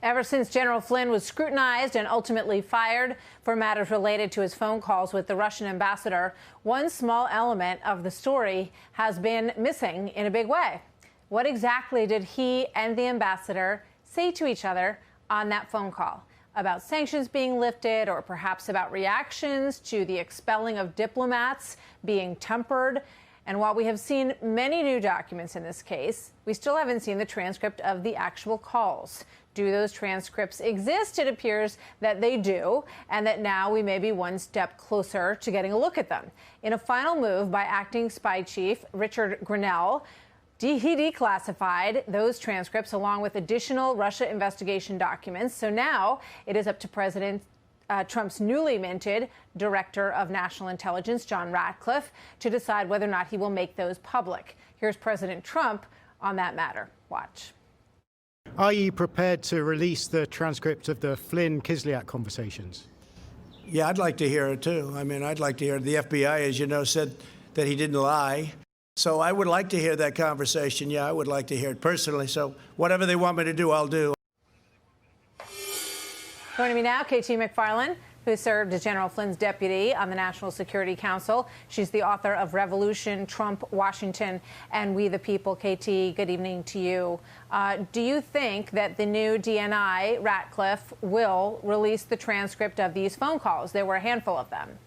Ever since General Flynn was scrutinized and ultimately fired for matters related to his phone calls with the Russian ambassador, one small element of the story has been missing in a big way. What exactly did he and the ambassador say to each other on that phone call? About sanctions being lifted, or perhaps about reactions to the expelling of diplomats being tempered? And while we have seen many new documents in this case, we still haven't seen the transcript of the actual calls. Do those transcripts exist? It appears that they do, and that now we may be one step closer to getting a look at them. In a final move by acting spy chief Richard Grenell, he declassified those transcripts along with additional Russia investigation documents. So now it is up to President Trump's newly minted Director of National Intelligence, John Ratcliffe, to decide whether or not he will make those public. Here's President Trump on that matter. Watch. Are you prepared to release the transcript of the Flynn-Kislyak conversations? Yeah, I'd like to hear it, too. I mean, I'd like to hear it. The FBI, as you know, said that he didn't lie. So I would like to hear that conversation. Yeah, I would like to hear it personally. So whatever they want me to do, I'll do. Joining me now, KT McFarland, who served as General Flynn's deputy on the National Security Council. She's the author of Revolution, Trump, Washington, and We the People. KT, good evening to you. Do you think that the new DNI, Ratcliffe, will release the transcript of these phone calls? There were a handful of them.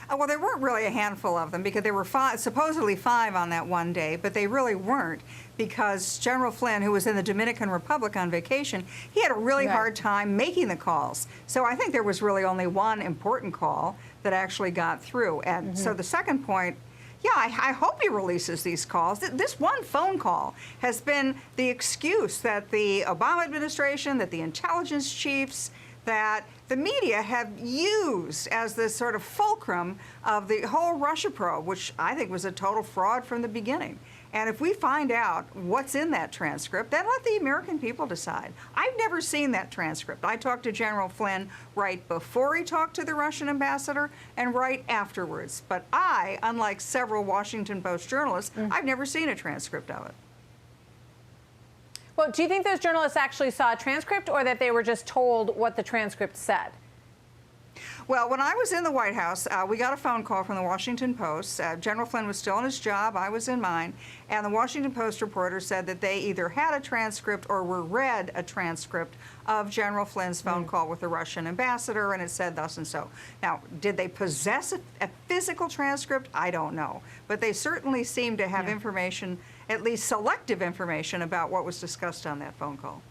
Well, there weren't really a handful of them because there were supposedly five on that one day, but they really weren't because General Flynn, who was in the Dominican Republic on vacation, he had a really hard time making the calls. So I think there was really only one important call that actually got through. And so the second point, yeah, I hope he releases these calls. This one phone call has been the excuse that the Obama administration, that the intelligence chiefs, that the media have used as this sort of fulcrum of the whole Russia probe, which I think was a total fraud from the beginning. And if we find out what's in that transcript, then let the American people decide. I've never seen that transcript. I talked to General Flynn right before he talked to the Russian ambassador and right afterwards. But I, unlike several Washington Post journalists, I've never seen a transcript of it. Well, do you think those journalists actually saw a transcript, or that they were just told what the transcript said? Well, when I was in the White House, we got a phone call from the Washington Post. General Flynn was still in his job. I was in mine. And the Washington Post reporter said that they either had a transcript or were read a transcript of General Flynn's phone call with the Russian ambassador, and it said thus and so. Now, did they possess a physical transcript? I don't know. But they certainly seemed to have information, at least selective information, about what was discussed on that phone call.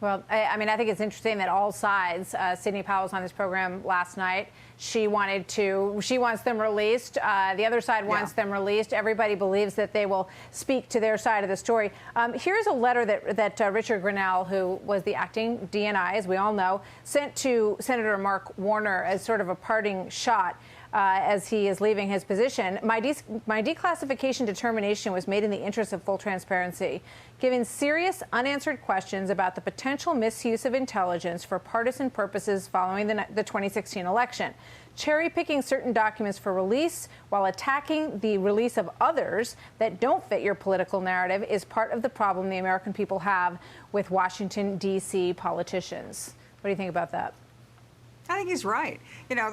Well, I mean, I think it's interesting that all sides, Sidney Powell was on this program last night. She wants them released. The other side wants them released. Everybody believes that they will speak to their side of the story. Here's a letter that Richard Grenell, who was the acting DNI, as we all know, sent to Senator Mark Warner as sort of a parting shot. As he is leaving his position. My declassification determination was made in the interest of full transparency, given serious unanswered questions about the potential misuse of intelligence for partisan purposes following the 2016 election. Cherry-picking certain documents for release while attacking the release of others that don't fit your political narrative is part of the problem the American people have with Washington, D.C. politicians. What do you think about that? I think he's right. You know,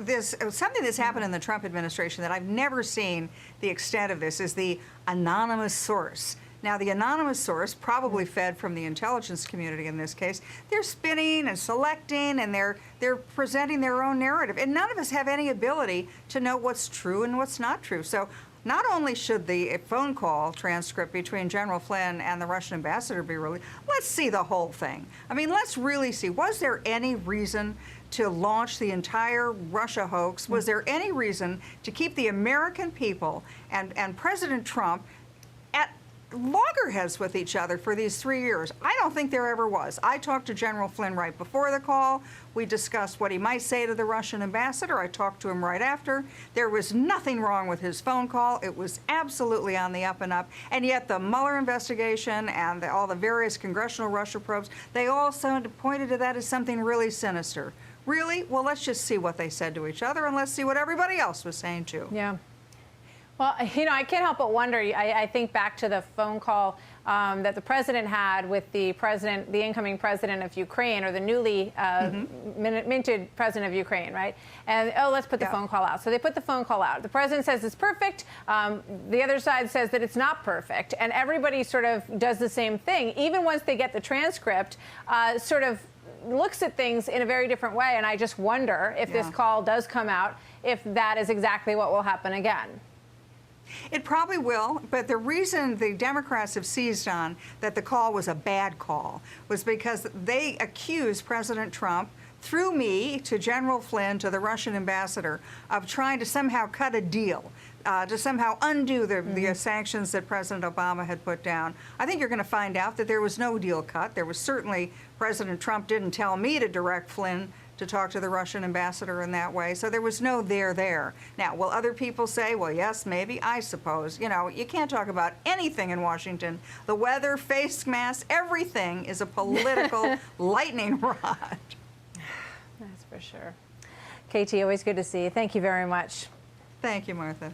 there's something that's happened in the Trump administration that I've never seen the extent of this is the anonymous source. Now, the anonymous source, probably fed from the intelligence community in this case, they're spinning and selecting, and they're presenting their own narrative. And none of us have any ability to know what's true and what's not true. So not only should the phone call transcript between General Flynn and the Russian ambassador be released, let's see the whole thing. I mean, let's really see, was there any reason to launch the entire Russia hoax? Was there any reason to keep the American people and President Trump at loggerheads with each other for these 3 years? I don't think there ever was. I talked to General Flynn right before the call. We discussed what he might say to the Russian ambassador. I talked to him right after. There was nothing wrong with his phone call. It was absolutely on the up and up. And yet the Mueller investigation and all the various congressional Russia probes, they all pointed to that as something really sinister. Really? Well, let's just see what they said to each other, and let's see what everybody else was saying, too. Yeah. Well, I can't help but wonder. I think back to the phone call that the president had with the incoming president of Ukraine, or the newly minted president of Ukraine, right? And, oh, let's put the phone call out. So they put the phone call out. The president says it's perfect. The other side says that it's not perfect. And everybody sort of does the same thing. Even once they get the transcript, sort of looks at things in a very different way. And I just wonder if this call does come out, if that is exactly what will happen again. It probably will, but the reason the Democrats have seized on that the call was a bad call was because they accused President Trump, through me to General Flynn, to the Russian ambassador, of trying to somehow cut a deal, to somehow undo the sanctions that President Obama had put down. I think you're going to find out that there was no deal cut. There was certainly, President Trump didn't tell me to direct Flynn to talk to the Russian ambassador in that way. So there was no there. Now, will other people say, well, yes, maybe, I suppose. You know, you can't talk about anything in Washington. The weather, face masks, everything is a political lightning rod. That's for sure. Katie, always good to see you. Thank you very much. Thank you, Martha.